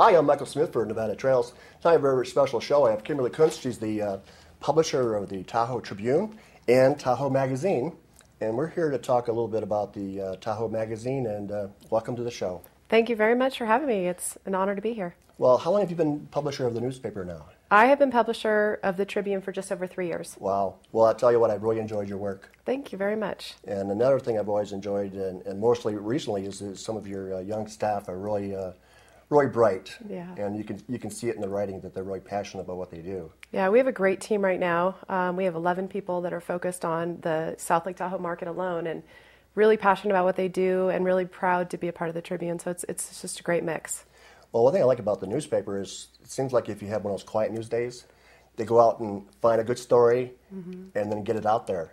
Hi, I'm Michael Smith for Nevada Trails. Tonight, a very special show. I have Kimberly Kuntz. She's the publisher of the Tahoe Tribune and Tahoe Magazine. And we're here to talk a little bit about the Tahoe Magazine, and welcome to the show. Thank you very much for having me. It's an honor to be here. Well, how long have you been publisher of the newspaper now? I have been publisher of the Tribune for just over 3 years. Wow. Well, I'll tell you what, I've really enjoyed your work. Thank you very much. And another thing I've always enjoyed, and mostly recently, is some of your young staff are really bright. Yeah. And you can see it in the writing that they're really passionate about what they do. Yeah, we have a great team right now. We have 11 people that are focused on the South Lake Tahoe market alone, and really passionate about what they do, and really proud to be a part of the Tribune. So it's just a great mix. Well, one thing I like about the newspaper is it seems like if you have one of those quiet news days, they go out and find a good story and then get it out there.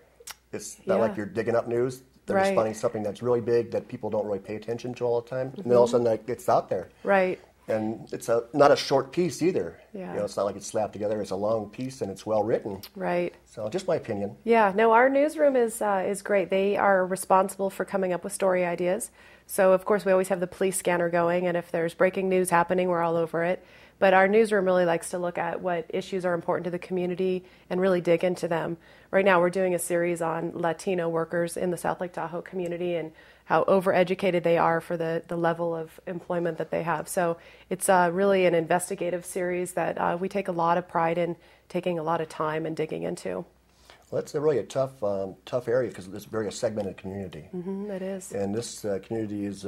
It's not like you're digging up news. They're just finding something that's really big that people don't really pay attention to all the time. And then all of a sudden it's out there. Right. And it's not a short piece either. Yeah. You know, it's not like it's slapped together. It's a long piece and it's well written. Right. So just my opinion. Yeah. No, our newsroom is great. They are responsible for coming up with story ideas. So of course we always have the police scanner going, and if there's breaking news happening, we're all over it. But our newsroom really likes to look at what issues are important to the community and really dig into them. Right now we're doing a series on Latino workers in the South Lake Tahoe community and how overeducated they are for the level of employment that they have. So it's really an investigative series that we take a lot of pride in taking a lot of time and digging into. Well, that's really a tough area because it's a very segmented community. It is. And this community is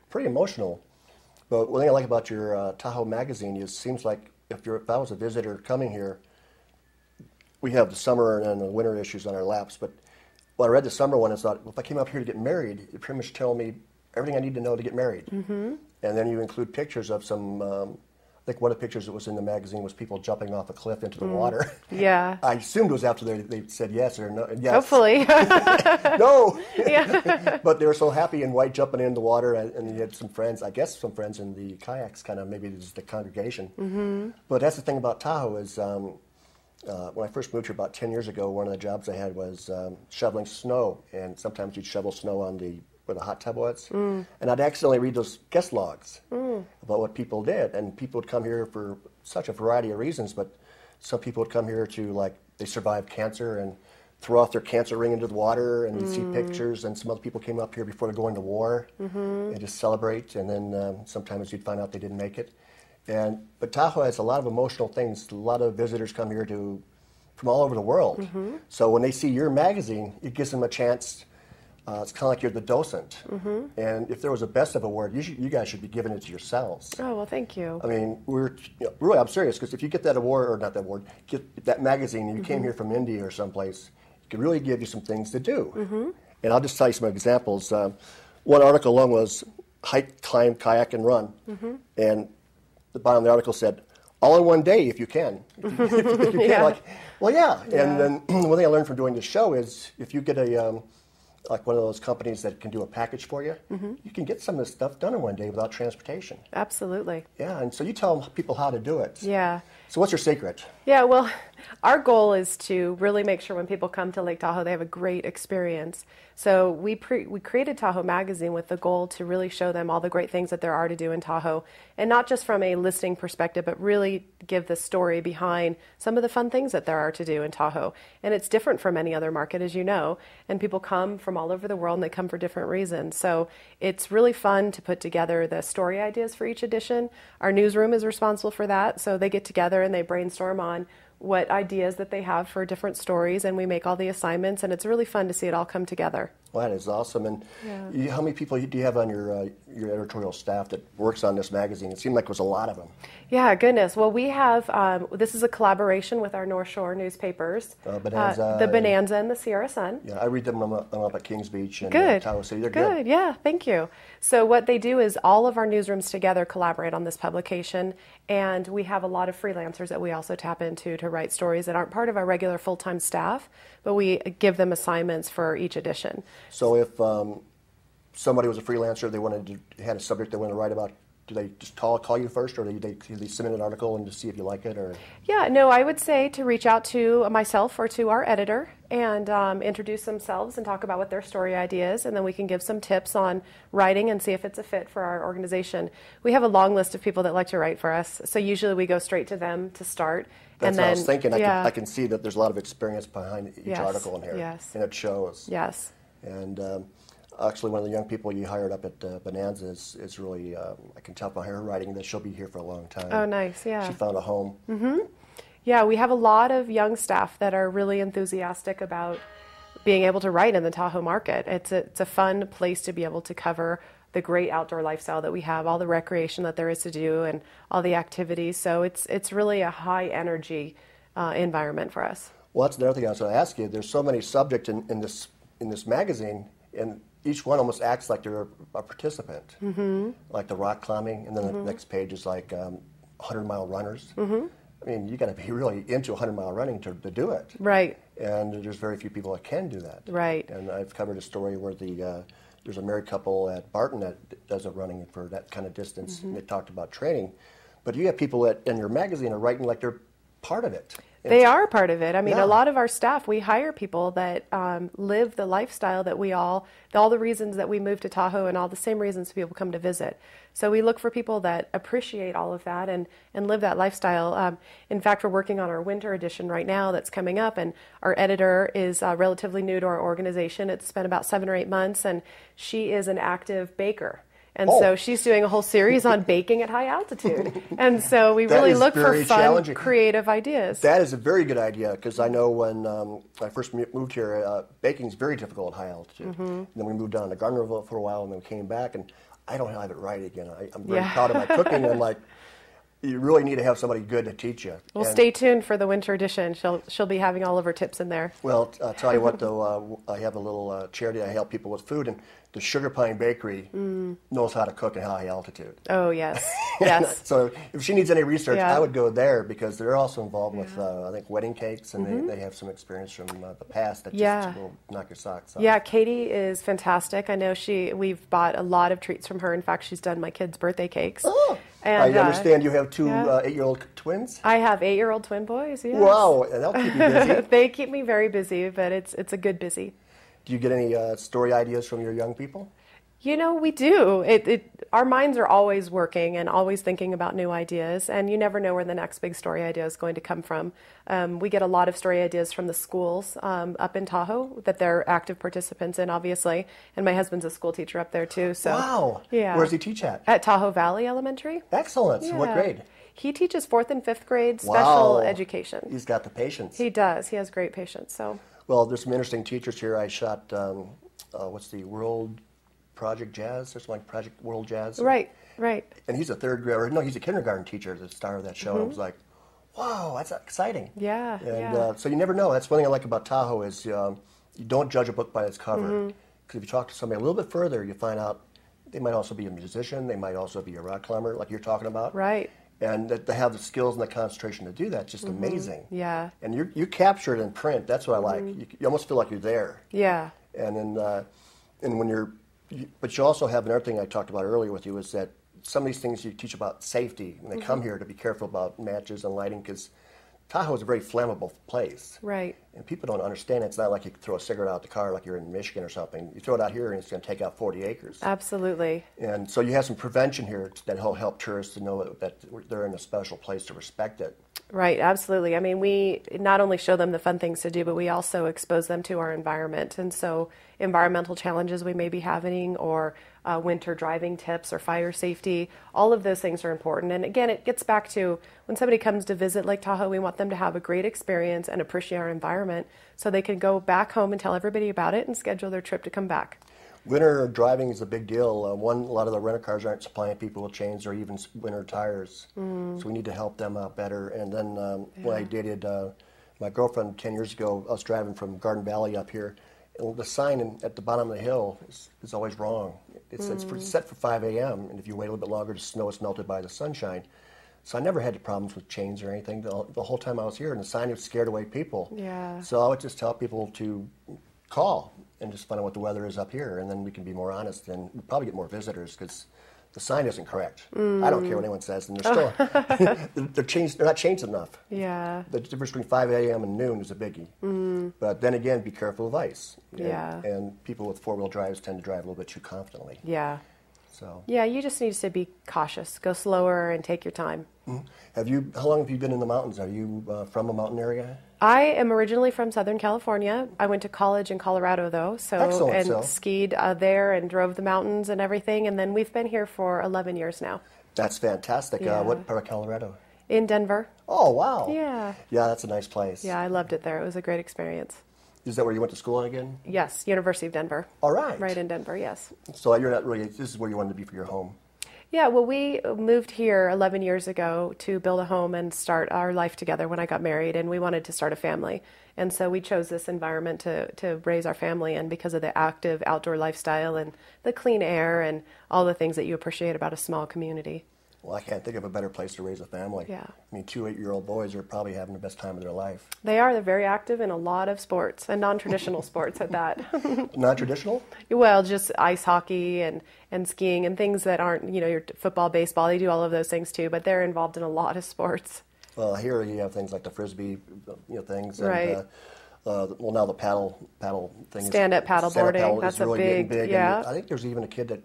pretty emotional. But one thing I like about your Tahoe Magazine is it seems like if I was a visitor coming here, we have the summer and the winter issues on our laps. But when I read the summer one, I thought, well, if I came up here to get married, it pretty much tell me everything I need to know to get married. And then you include pictures of some, I think one of the pictures that was in the magazine was people jumping off a cliff into the water. Yeah. I assumed it was after they said yes or no. Yes. Hopefully. No. Yeah. But they were so happy and white jumping in the water, and you had some friends, I guess some friends in the kayaks, kind of maybe just the congregation. But that's the thing about Tahoe is when I first moved here about 10 years ago, one of the jobs I had was shoveling snow, and sometimes you'd shovel snow on where the hot tub was. And I'd accidentally read those guest logs about what people did. And people would come here for such a variety of reasons, but some people would come here to, like, they survived cancer and throw off their cancer ring into the water, and you'd see pictures. And some other people came up here before they're going to war and just celebrate. And then sometimes you'd find out they didn't make it. But Tahoe has a lot of emotional things. A lot of visitors come here from all over the world. So when they see your magazine, it gives them a chance. It's kind of like you're the docent. And if there was a best of award, you guys should be giving it to yourselves. Oh, well, thank you. I mean, really, I'm serious, because if you get that award, or not that award, get that magazine, and you came here from India or someplace, it could really give you some things to do. And I'll just tell you some examples. One article alone was hike, climb, kayak, and run. And the bottom of the article said, all in one day if you can. If you can, like, well, yeah. And then one thing I learned from doing this show is if you get like one of those companies that can do a package for you, you can get some of this stuff done in one day without transportation. Absolutely. Yeah, and so you tell people how to do it. Yeah. So what's your secret? Yeah, well, our goal is to really make sure when people come to Lake Tahoe, they have a great experience. So we created Tahoe Magazine with the goal to really show them all the great things that there are to do in Tahoe, and not just from a listing perspective, but really give the story behind some of the fun things that there are to do in Tahoe. And it's different from any other market, as you know, and people come from all over the world, and they come for different reasons. So it's really fun to put together the story ideas for each edition. Our newsroom is responsible for that, so they get together and they brainstorm on what ideas that they have for different stories, and we make all the assignments, and it's really fun to see it all come together. Well, that is awesome. And how many people do you have on your editorial staff that works on this magazine? It seemed like it was a lot of them. Yeah, goodness. Well, we have, this is a collaboration with our North Shore newspapers. Bonanza. The Bonanza and the Sierra Sun. Yeah, I read them. I'm up at Kings Beach and Tahoe City. They're good. Yeah, thank you. So what they do is all of our newsrooms together collaborate on this publication, and we have a lot of freelancers that we also tap into to write stories that aren't part of our regular full-time staff, but we give them assignments for each edition. So if somebody was a freelancer, they had a subject they wanted to write about do they just call you first, or do they submit an article and just see if you like it? Or Yeah, no, I would say to reach out to myself or to our editor and introduce themselves and talk about what their story idea is, and then we can give some tips on writing and see if it's a fit for our organization. We have a long list of people that like to write for us, so usually we go straight to them to start. That's and then, what I was thinking. Yeah. I can see that there's a lot of experience behind each Yes, article in here, yes. and it shows. Yes. And actually, one of the young people you hired up at Bonanza is really, I can tell by her writing that she'll be here for a long time. Oh, nice, yeah. She found a home. Mm-hmm. Yeah, we have a lot of young staff that are really enthusiastic about being able to write in the Tahoe market. It's a fun place to be able to cover the great outdoor lifestyle that we have, all the recreation that there is to do, and all the activities. So it's really a high energy environment for us. Well, that's another thing I was going to ask you. There's so many subjects in this magazine, and each one almost acts like they're a participant. Mm-hmm. Like the rock climbing, and then the next page is like 100-mile runners. Mm-hmm. I mean, you got to be really into 100-mile running to do it. Right. And there's very few people that can do that. Right. And I've covered a story where there's a married couple at Barton that does a running for that kind of distance, and they talked about training. But you have people that in your magazine are writing like they're part of it. They are part of it. I mean, Yeah. a lot of our staff, we hire people that live the lifestyle that all the reasons that we moved to Tahoe and all the same reasons people come to visit. So we look for people that appreciate all of that and live that lifestyle. In fact, we're working on our winter edition right now that's coming up, and our editor is relatively new to our organization. It's been about 7 or 8 months, and she is an active baker. And so she's doing a whole series on baking at high altitude. And so we really look for fun, creative ideas. That is a very good idea, because I know when I first moved here, baking is very difficult at high altitude. And then we moved down to Gardnerville for a while, and then we came back, and I don't have it right again. I'm very proud of my cooking, and I'm like, you really need to have somebody good to teach you. Well, stay tuned for the winter edition. She'll be having all of her tips in there. Well, I'll tell you what, though, I have a little charity. I help people with food, and the Sugar Pine Bakery knows how to cook at high altitude. Oh, yes. Yes. So if she needs any research, I would go there, because they're also involved with, I think, wedding cakes, and they have some experience from the past that just will knock your socks off. Yeah, Katie is fantastic. I know we've bought a lot of treats from her. In fact, she's done my kids' birthday cakes. Oh. And, I understand you have two 8-year-old twins? I have 8-year-old twin boys, yes. Wow, and that'll keep you busy. They keep me very busy, but it's a good busy. Do you get any story ideas from your young people? You know, we do. Our minds are always working and always thinking about new ideas, and you never know where the next big story idea is going to come from. We get a lot of story ideas from the schools up in Tahoe that they're active participants in, obviously, and my husband's a school teacher up there too. So, wow. Yeah. Where does he teach at? At Tahoe Valley Elementary. Excellent. Yeah. What grade? He teaches 4th and 5th grade special education. He's got the patience. He does. He has great patience. So. Well, there's some interesting teachers here. I shot, what's the World Project Jazz? There's like Project World Jazz. Right, right. And he's a 3rd grader. No, he's a kindergarten teacher, the star of that show. And I was like, wow, that's exciting. Yeah, and so you never know. That's one thing I like about Tahoe is you don't judge a book by its cover. Because if you talk to somebody a little bit further, you find out they might also be a musician. They might also be a rock climber, like you're talking about. Right. And that they have the skills and the concentration to do that. Just amazing. Yeah. And you capture it in print. That's what I like. You almost feel like you're there. Yeah. And then, and when but you also have another thing I talked about earlier with you is that some of these things you teach about safety when they come here, to be careful about matches and lighting, because Tahoe is a very flammable place. Right. And people don't understand it. It's not like you throw a cigarette out the car like you're in Michigan or something. You throw it out here and it's going to take out 40 acres. Absolutely. And so you have some prevention here that will help tourists to know that they're in a special place to respect it. Right, absolutely. I mean, we not only show them the fun things to do, but we also expose them to our environment. And so environmental challenges we may be having, or winter driving tips, or fire safety, all of those things are important. And again, it gets back to when somebody comes to visit Lake Tahoe, we want them to have a great experience and appreciate our environment so they can go back home and tell everybody about it and schedule their trip to come back. Winter driving is a big deal. A lot of the rental cars aren't supplying people with chains or even winter tires, so we need to help them out better. And then when I dated my girlfriend 10 years ago, I was driving from Garden Valley up here, and the sign at the bottom of the hill is always wrong. It's set for 5 a.m., and if you wait a little bit longer, the snow is melted by the sunshine. So I never had problems with chains or anything the whole time I was here, and the sign had scared away people. Yeah. So I would just tell people to call and just find out what the weather is up here, and then we can be more honest, and we'll probably get more visitors, because the sign isn't correct. I don't care what anyone says, and they're still they're not changed enough. Yeah. The difference between 5 a.m. and noon is a biggie. But then again, be careful of ice. Yeah. And people with four-wheel drives tend to drive a little bit too confidently. Yeah. So. Yeah, you just need to be cautious. Go slower and take your time. How long have you been in the mountains? Are you from a mountain area? I am originally from Southern California. I went to college in Colorado, though, skied there and drove the mountains and everything. And then we've been here for 11 years now. That's fantastic. Yeah. What part of Colorado? In Denver. Oh, wow. Yeah. Yeah, that's a nice place. Yeah, I loved it there. It was a great experience. Is that where you went to school again? Yes, University of Denver. All right. Right in Denver, yes. So you're not really, this is where you wanted to be for your home. Yeah, well, we moved here 11 years ago to build a home and start our life together when I got married, and we wanted to start a family. And so we chose this environment to raise our family in because of the active outdoor lifestyle and the clean air and all the things that you appreciate about a small community. Well, I can't think of a better place to raise a family. Yeah. I mean, 2 8-year-old boys are probably having the best time of their life. They're very active in a lot of sports, and non-traditional sports at that. Non-traditional? Well, just ice hockey and skiing and things that aren't, your football, baseball. They do all of those things too, but they're involved in a lot of sports. Well, here you have things like the frisbee, things. Right. And, well, now the paddle thing. Stand-up paddleboarding. That's really a big, yeah. And I think there's even a kid that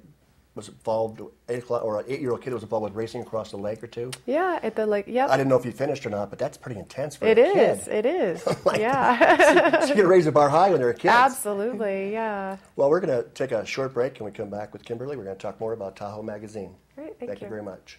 was involved, an 8-year-old kid that was involved with racing across the lake or two. Yeah, at the lake, yep. I didn't know if you finished or not, but that's pretty intense for a kid. It is, like, yeah. so you can raise the bar high when they're kids. Absolutely, yeah. Well, we're going to take a short break, and we come back with Kimberly. We're going to talk more about Tahoe Magazine. Great, thank you very much.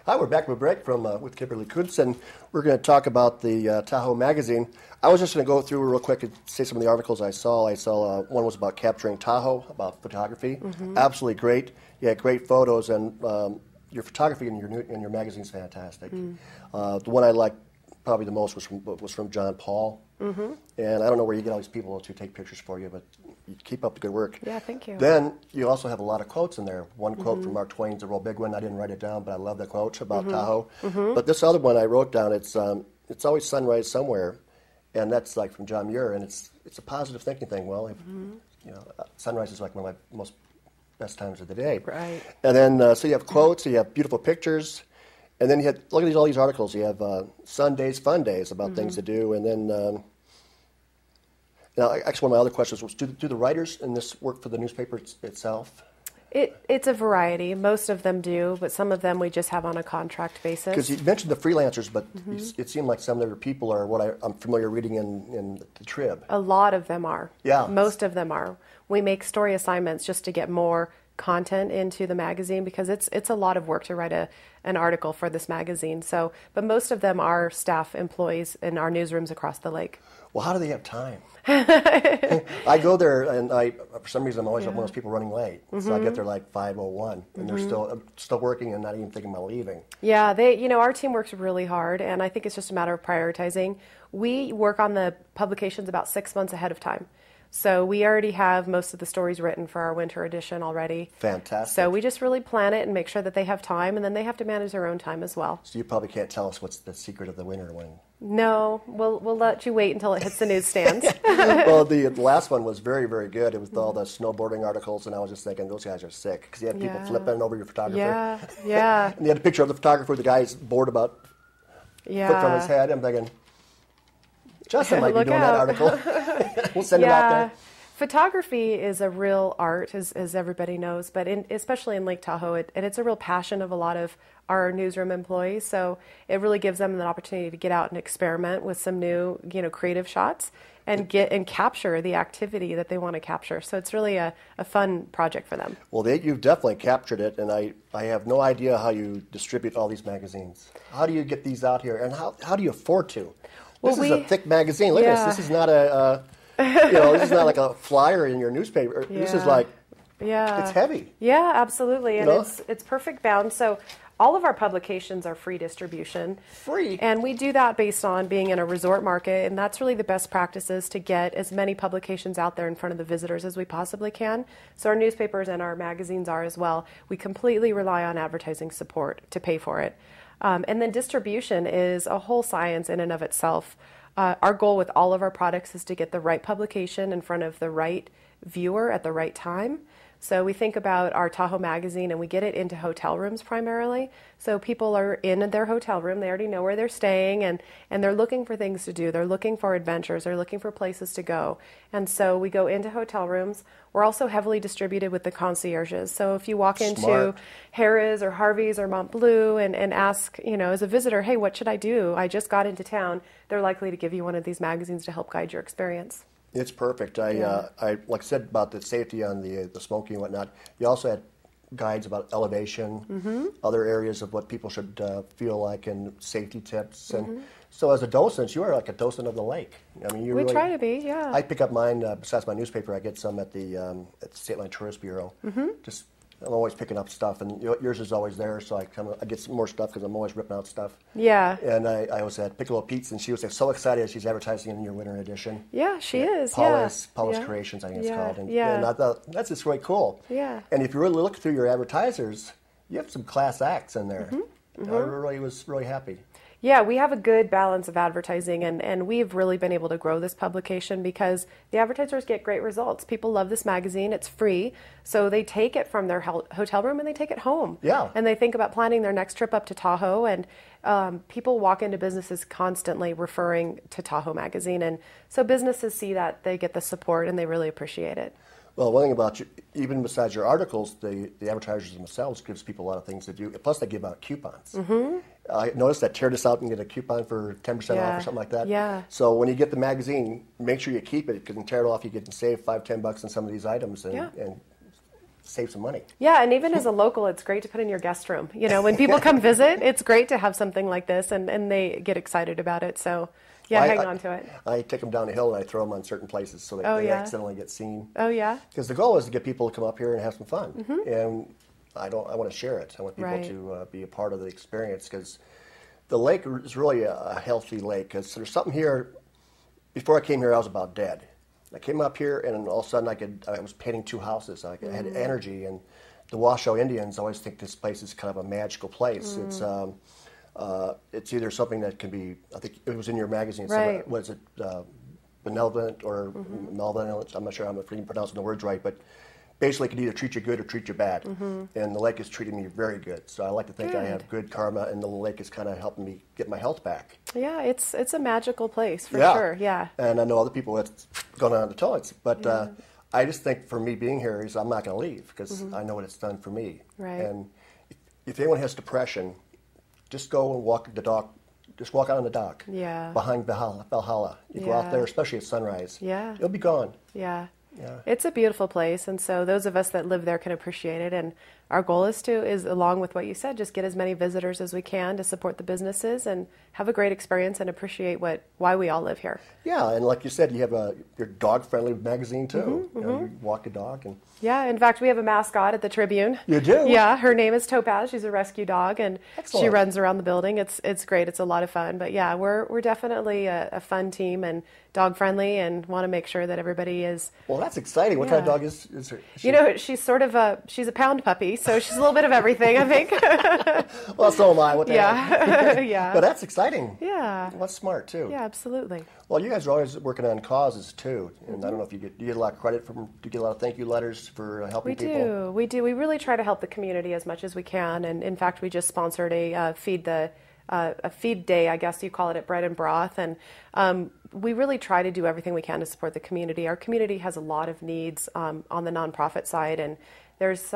Hi, we're back from a break with Kimberly Kuntz, and we're going to talk about the Tahoe Magazine. I was just going to go through real quick and say some of the articles I saw. One was about capturing Tahoe, about photography. Mm-hmm. Absolutely great. You had great photos, and your photography in your magazine is fantastic. Mm. The one I liked probably the most was from John Paul. Mm-hmm. And I don't know where you get all these people to take pictures for you, but you keep up the good work. Yeah, thank you. Then you also have a lot of quotes in there. One quote from Mark Twain's a real big one. I didn't write it down, but I love that quote about Tahoe. Mm-hmm. But this other one I wrote down, it's always sunrise somewhere. And that's like from John Muir, and it's a positive thinking thing. Well, if, you know, sunrise is like one of my most best times of the day. Right. And then so you have quotes, you have beautiful pictures, and then you have look at all these articles. You have Sundays, fun days about things to do, and then now actually one of my other questions was: do the writers in this work for the newspaper itself? It's a variety. Most of them do, but some of them we just have on a contract basis. Because you mentioned the freelancers, but it seemed like some of the people are what I'm familiar reading in the Trib. A lot of them are. Yeah. Most of them are. We make story assignments just to get more content into the magazine because it's a lot of work to write an article for this magazine. So, but most of them are staff employees in our newsrooms across the lake. Well, how do they have time? I go there, and for some reason I'm always one of those people running late. So I get there like 5:01, and they're still working and not even thinking about leaving. Yeah, our team works really hard, and I think it's just a matter of prioritizing. We work on the publications about 6 months ahead of time. So we already have most of the stories written for our winter edition already. Fantastic. So we just really plan it and make sure that they have time, and then they have to manage their own time as well. So you probably can't tell us what's the secret of the winter when. No, we'll let you wait until it hits the newsstands. Well, the last one was very, very good. It was all the snowboarding articles, and I was just thinking, those guys are sick. Because you had people flipping over your photographer. Yeah. And you had a picture of the photographer, the guy's bored about foot from his head. I'm thinking, Justin might be doing that article. We'll send it out there. Photography is a real art, as everybody knows, but especially in Lake Tahoe, and it's a real passion of a lot of our newsroom employees. So it really gives them an opportunity to get out and experiment with some new, creative shots and capture the activity that they want to capture. So it's really a fun project for them. Well, you've definitely captured it, and I have no idea how you distribute all these magazines. How do you get these out here, and how do you afford to? This is a thick magazine. Look at this. This is not this is not like a flyer in your newspaper. This is like, it's heavy. Yeah, absolutely. And it's perfect bound. So all of our publications are free distribution. Free. And we do that based on being in a resort market. And that's really the best practices to get as many publications out there in front of the visitors as we possibly can. So our newspapers and our magazines are as well. We completely rely on advertising support to pay for it. And then distribution is a whole science in and of itself. Our goal with all of our products is to get the right publication in front of the right viewer at the right time. So we think about our Tahoe Magazine, and we get it into hotel rooms primarily. So people are in their hotel room, they already know where they're staying, and they're looking for things to do. They're looking for adventures. They're looking for places to go. And so we go into hotel rooms. We're also heavily distributed with the concierges. So if you walk into Harrah's or Harvey's or Mont Bleu and ask, as a visitor, hey, what should I do? I just got into town. They're likely to give you one of these magazines to help guide your experience. It's perfect. I like I said about the safety on the smoking and whatnot. You also had guides about elevation, other areas of what people should feel like, and safety tips. And so, as a docent, you are like a docent of the lake. I mean, we try to be. Yeah. I pick up mine besides my newspaper. I get some at the State Line Tourist Bureau. I'm always picking up stuff, and yours is always there, so I get some more stuff because I'm always ripping out stuff. Yeah. And I always had Piccolo Pete's, and she was so excited she's advertising in your winter edition. Yeah, she is. Paula's Creations, I think it's called. And I thought, that's just really cool. Yeah. And if you really look through your advertisers, you have some class acts in there. I really was really happy. Yeah, we have a good balance of advertising, and we've really been able to grow this publication because the advertisers get great results. People love this magazine. It's free, so they take it from their hotel room and they take it home. Yeah. And they think about planning their next trip up to Tahoe, and people walk into businesses constantly referring to Tahoe Magazine, and so businesses see that, they get the support, and they really appreciate it. Well, one thing about you, even besides your articles, the advertisers themselves gives people a lot of things to do. Plus, they give out coupons. I noticed that tear this out and get a coupon for 10% off or something like that. Yeah. So when you get the magazine, make sure you keep it, because you can tear it off, you can save $5-10 on some of these items and save some money. Yeah, and even as a local, it's great to put in your guest room. When people come visit, it's great to have something like this, and they get excited about it. So. Yeah, hang on to it. I take them down the hill and I throw them on certain places so they accidentally get seen. Oh, yeah? Because the goal is to get people to come up here and have some fun. And I want to share it. I want people to be a part of the experience, because the lake is really a healthy lake. Because there's something here. Before I came here, I was about dead. I came up here, and all of a sudden I was painting 2 houses. I had energy. And the Washoe Indians always think this place is kind of a magical place. It's it's either something that can be, I think it was in your magazine, Right. was it benevolent or malevolent? I'm not sure I'm even pronouncing the words right, but basically it can either treat you good or treat you bad. And the lake is treating me very good. So I like to think I have good karma, and the lake is kind of helping me get my health back. Yeah, it's a magical place for sure. Yeah. And I know other people that's gone on the toilets, but I just think for me being here is I'm not going to leave because I know what it's done for me. Right. And if anyone has depression, just go and walk the dock. Just walk out on the dock. Yeah. Behind Valhalla. You go out there, especially at sunrise. Yeah. It'll be gone. Yeah. Yeah. It's a beautiful place, and so those of us that live there can appreciate it. And our goal is along with what you said, just get as many visitors as we can to support the businesses and have a great experience and appreciate why we all live here. Yeah, and like you said, you have your dog-friendly magazine too. You know, you walk a dog and. Yeah, in fact, we have a mascot at the Tribune. You do? Yeah, her name is Topaz. She's a rescue dog, and Excellent. she runs around the building. It's great. It's a lot of fun. But yeah, we're definitely a fun team and dog friendly, and want to make sure that everybody is. Well, that's exciting. What kind of dog is her? Is You know, she's sort of she's a pound puppy, so she's a little bit of everything, I think. Well, so am I. What the hell? Yeah, yeah. But that's exciting. Yeah. Well, that's smart too. Yeah, absolutely. Well, you guys are always working on causes too, and I don't know if you get a lot of credit do you get a lot of thank you letters for helping people? We do. We really try to help the community as much as we can, and in fact, we just sponsored a feed day, I guess you call it, at Bread and Broth, and we really try to do everything we can to support the community. Our community has a lot of needs on the nonprofit side, and there's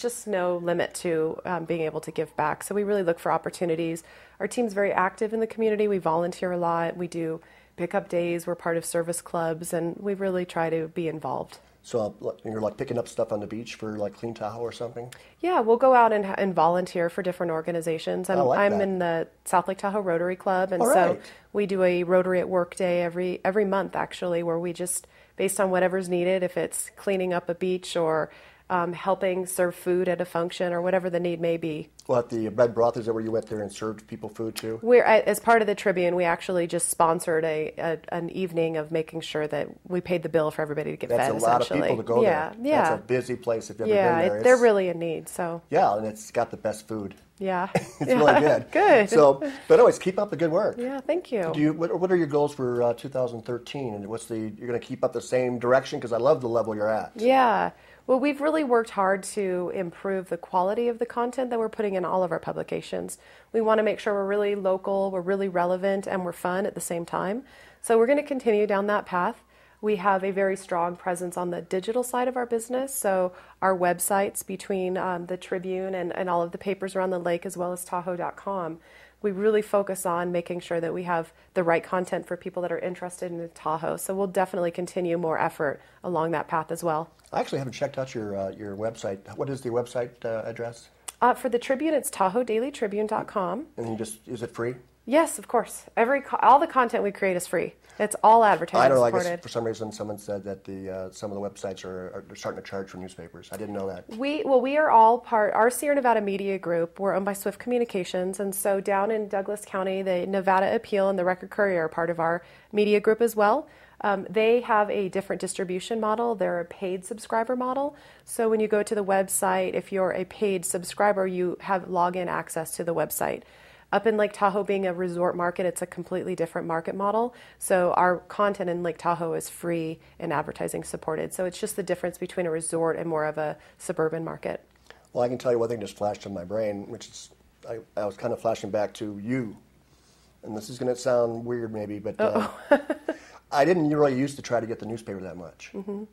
just no limit to being able to give back. So we really look for opportunities. Our team's very active in the community. We volunteer a lot. We do pickup days. We're part of service clubs, and we really try to be involved. So you're like picking up stuff on the beach for like Clean Tahoe or something? Yeah, we'll go out and volunteer for different organizations. I'm in the South Lake Tahoe Rotary Club, and so we do a Rotary at Work Day every month actually, where we just, based on whatever's needed, if it's cleaning up a beach or helping serve food at a function or whatever the need may be. Well, at the Bread and Broth, is that where you went there and served people food too? As part of the Tribune, we actually just sponsored an evening of making sure that we paid the bill for everybody to get fed. That's a lot of people to go there. Yeah, that's a busy place if you've ever been there. They're really in need. So yeah, and it's got the best food. Yeah, it's really good. Good. So, but anyways, keep up the good work. Yeah, thank you. What are your goals for 2013, and you're going to keep up the same direction? Because I love the level you're at. Yeah. Well, we've really worked hard to improve the quality of the content that we're putting in all of our publications. We want to make sure we're really local, we're really relevant, and we're fun at the same time. So we're going to continue down that path. We have a very strong presence on the digital side of our business. So our websites between the Tribune and all of the papers around the lake, as well as Tahoe.com, we really focus on making sure that we have the right content for people that are interested in Tahoe. So we'll definitely continue more effort along that path as well. I actually haven't checked out your website. What is the website address? For the Tribune, it's TahoeDailyTribune.com. And is it free? Yes, of course. All the content we create is free. It's all advertising I don't know. supported. I guess for some reason someone said that some of the websites are starting to charge for newspapers. I didn't know that. We are all part. Our Sierra Nevada Media Group, we're owned by Swift Communications, and so down in Douglas County, the Nevada Appeal and the Record Courier are part of our media group as well. They have a different distribution model. They're a paid subscriber model. So when you go to the website, if you're a paid subscriber, you have login access to the website. Up in Lake Tahoe being a resort market, it's a completely different market model. So our content in Lake Tahoe is free and advertising supported. So it's just the difference between a resort and more of a suburban market. Well, I can tell you one thing just flashed in my brain, which is I was kind of flashing back to you. And this is going to sound weird maybe, but I didn't really used to try to get the newspaper that much. Mm-hmm.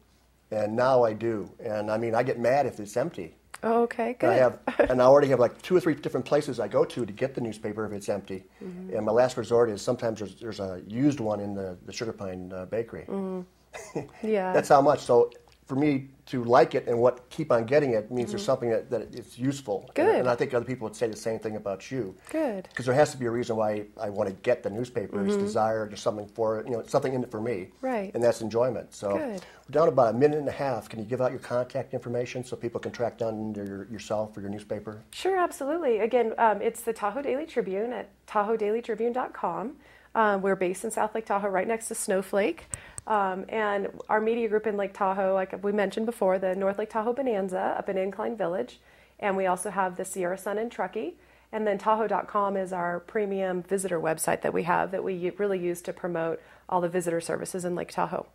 And now I do. And I mean, I get mad if it's empty. Oh, okay, good. And I already have like 2 or 3 different places I go to get the newspaper if it's empty. Mm-hmm. And my last resort is sometimes there's a used one in the Sugar Pine Bakery. Mm-hmm. Yeah. That's how much. So for me to like it and keep on getting it means there's something that it's useful. Good. And I think other people would say the same thing about you. Good. Because there has to be a reason why I want to get the newspaper. It's desire, there's something for it, something in it for me. Right. And that's enjoyment. So Good. We're down about a minute and a half. Can you give out your contact information so people can track down yourself or your newspaper? Sure, absolutely. Again, it's the Tahoe Daily Tribune at TahoeDailyTribune.com. We're based in South Lake Tahoe, right next to Snowflake. And our media group in Lake Tahoe, like we mentioned before, the North Lake Tahoe Bonanza up in Incline Village. And we also have the Sierra Sun in Truckee. And then Tahoe.com is our premium visitor website that we have that we really use to promote all the visitor services in Lake Tahoe.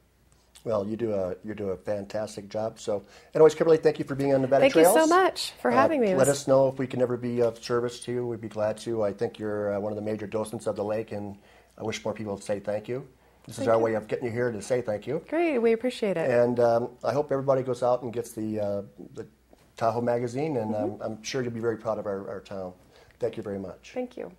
Well, you do a fantastic job. So, anyways, Kimberly, thank you for being on Nevada Thank Trails. you so much for having me. Let us know if we can ever be of service to you. We'd be glad to. I think you're one of the major docents of the lake, and I wish more people would say thank you. This is our way of getting you here to say thank you. Great, we appreciate it. And I hope everybody goes out and gets the Tahoe Magazine, and I'm sure you'll be very proud of our town. Thank you very much. Thank you.